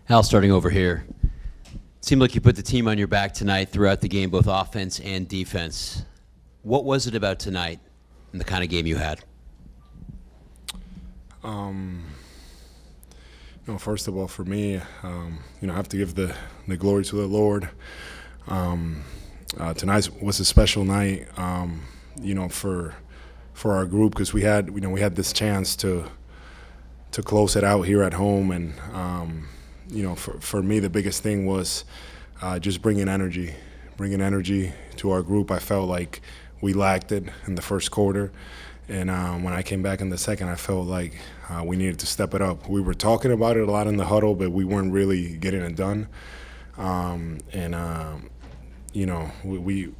Hal, starting over here. It seemed like you put the team on your back tonight throughout the game, both offense and defense. What was it about tonight and the kind of game you had? First of all, for me, I have to give the glory to the Lord. Tonight was a special night, for our group, because we had this chance to close it out here at home, and for me, the biggest thing was just bringing energy to our group. I felt like we lacked it in the first quarter, and when I came back in the second, I felt like we needed to step it up. We were talking about it a lot in the huddle, but we weren't really getting it done. We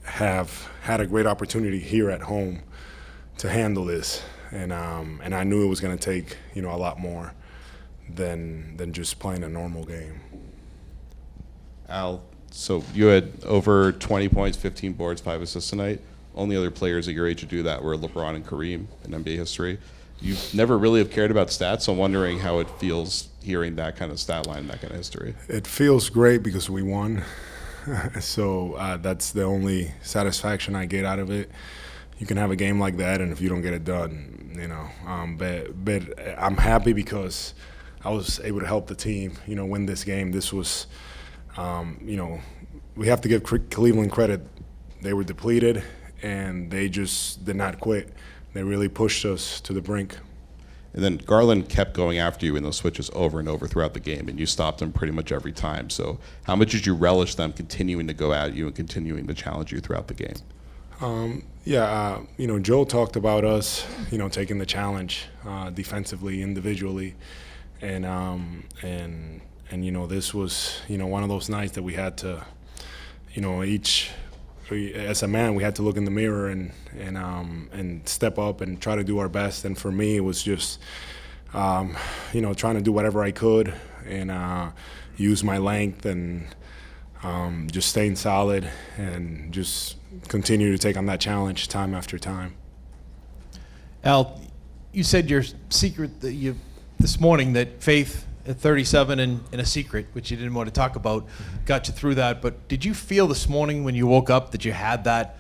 have had a great opportunity here at home to handle this, and I knew it was going to take a lot more than just playing a normal game. Al, so you had over 20 points, 15 boards, 5 assists tonight. Only other players at your age to do that were LeBron and Kareem in NBA history. You never really have cared about stats, so I'm wondering how it feels hearing that kind of stat line, that kind of history. It feels great because we won, so that's the only satisfaction I get out of it. You can have a game like that, and if you don't get it done, but I'm happy because I was able to help the team, win this game. This was, we have to give Cleveland credit. They were depleted, and they just did not quit. They really pushed us to the brink. And then Garland kept going after you in those switches over and over throughout the game, and you stopped him pretty much every time. So how much did you relish them continuing to go at you and continuing to challenge you throughout the game? Joe talked about us, taking the challenge defensively, individually, and this was, one of those nights that we had to, as a man, we had to look in the mirror and step up and try to do our best. And for me, it was just, trying to do whatever I could and use my length and just staying solid and just continue to take on that challenge time after time. Al, you said your secret this morning that faith at 37 and a secret, which you didn't want to talk about, got you through that. But did you feel this morning when you woke up that you had that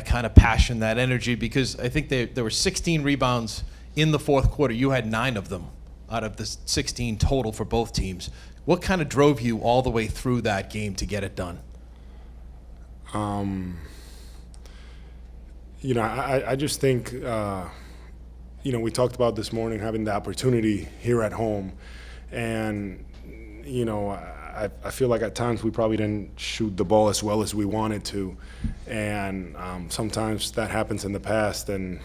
kind of passion, that energy? Because I think there were 16 rebounds in the fourth quarter. You had 9 of them out of the 16 total for both teams. What kind of drove you all the way through that game to get it done? I just think, we talked about this morning having the opportunity here at home. And, I feel like at times we probably didn't shoot the ball as well as we wanted to. And sometimes that happens in the past and,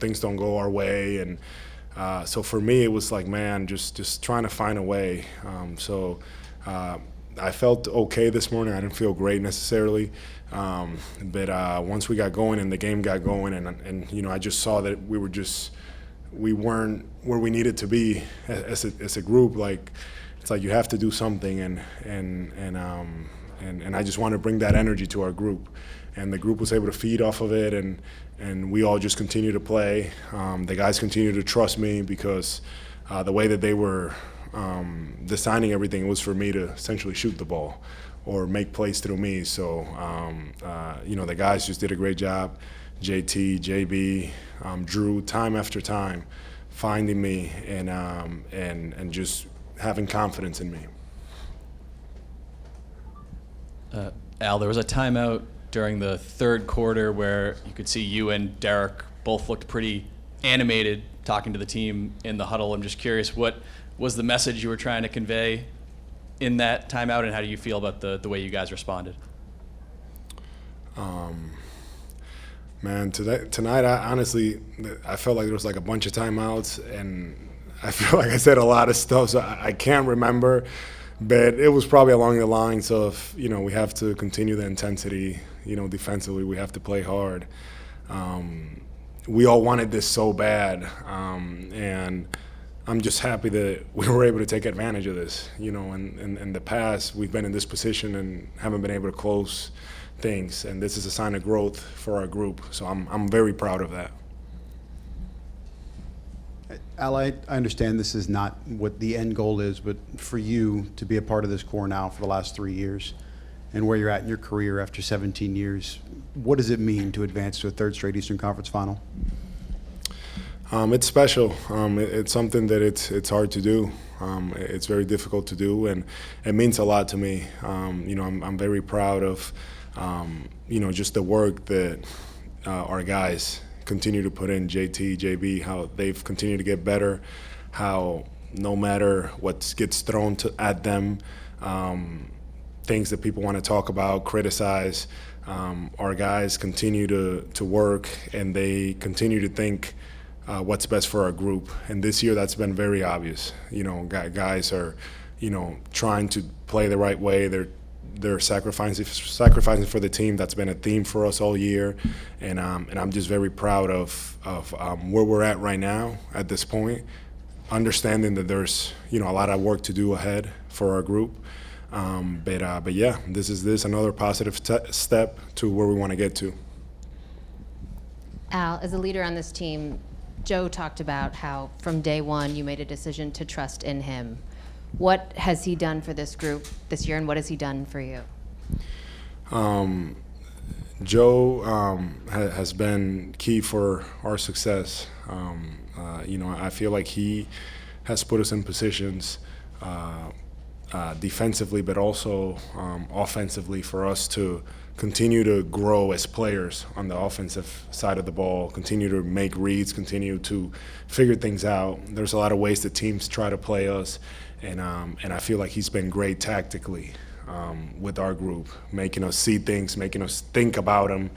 things don't go our way. And so for me, it was like, man, just trying to find a way. I felt okay this morning. I didn't feel great necessarily. But once we got going and the game got going and I just saw that we weren't where we needed to be as a group. Like, it's like you have to do something, and I just want to bring that energy to our group, and the group was able to feed off of it, and we all just continue to play. The guys continue to trust me because the way that they were designing everything was for me to essentially shoot the ball or make plays through me. So the guys just did a great job. JT, JB, Drew, time after time, finding me and just having confidence in me. Al, there was a timeout during the third quarter where you could see you and Derek both looked pretty animated talking to the team in the huddle. I'm just curious, what was the message you were trying to convey in that timeout, and how do you feel about the way you guys responded? Man, tonight, I felt like there was like a bunch of timeouts, and I feel like I said a lot of stuff, so I can't remember. But it was probably along the lines of, we have to continue the intensity, defensively. We have to play hard. We all wanted this so bad, and I'm just happy that we were able to take advantage of this. In the past, we've been in this position and haven't been able to close things, and this is a sign of growth for our group. So I'm very proud of that. Al, I understand this is not what the end goal is, but for you to be a part of this core now for the last 3 years and where you're at in your career after 17 years, what does it mean to advance to a third straight Eastern Conference final? It's special. It's something that it's hard to do. It's very difficult to do, and it means a lot to me. I'm very proud of, just the work that our guys continue to put in, JT, JB, how they've continued to get better, how no matter what gets thrown at them, things that people want to talk about, criticize, our guys continue to work, and they continue to think what's best for our group. And this year that's been very obvious. Guys are, trying to play the right way. They're sacrificing for the team. That's been a theme for us all year, and I'm just very proud of where we're at right now at this point, understanding that there's a lot of work to do ahead for our group. But yeah, this is another positive step to where we want to get to. Al, as a leader on this team, Joe talked about how from day one you made a decision to trust in him. What has he done for this group this year, and what has he done for you? Joe has been key for our success. I feel like he has put us in positions defensively, but also offensively for us to continue to grow as players on the offensive side of the ball, continue to make reads, continue to figure things out. There's a lot of ways that teams try to play us, and I feel like he's been great tactically with our group, making us see things, making us think about them,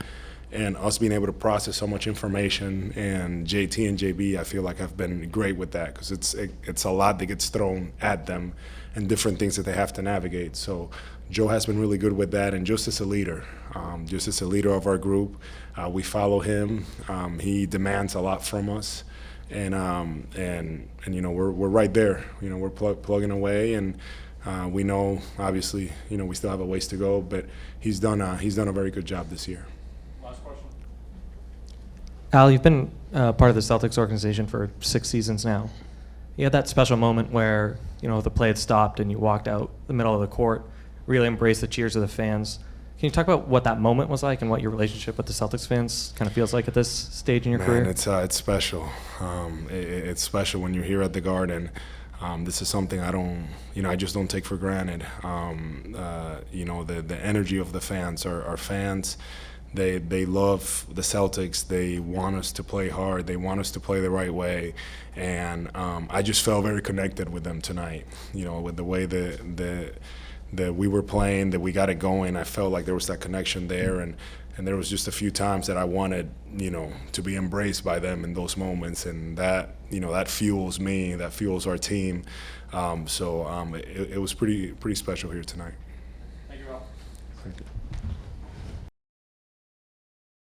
and us being able to process so much information. And JT and JB, I feel like, have been great with that, because it's a lot that gets thrown at them and different things that they have to navigate. So Joe has been really good with that, and just as a leader of our group, we follow him. He demands a lot from us, and we're right there. We're plugging away, and we know, obviously, we still have a ways to go, but he's done a very good job this year. Last question. Al, you've been part of the Celtics organization for 6 seasons now. You had that special moment where the play had stopped and you walked out the middle of the court, really embraced the cheers of the fans. Can you talk about what that moment was like and what your relationship with the Celtics fans kind of feels like at this stage in your career? It's special. It's special when you're here at the Garden. This is something I just don't take for granted. The energy of the fans. Our fans, they love the Celtics. They want us to play hard. They want us to play the right way. And I just felt very connected with them tonight. With the way that we were playing, that we got it going. I felt like there was that connection there, and there was just a few times that I wanted, to be embraced by them in those moments, and that fuels me, that fuels our team. So it was pretty special here tonight.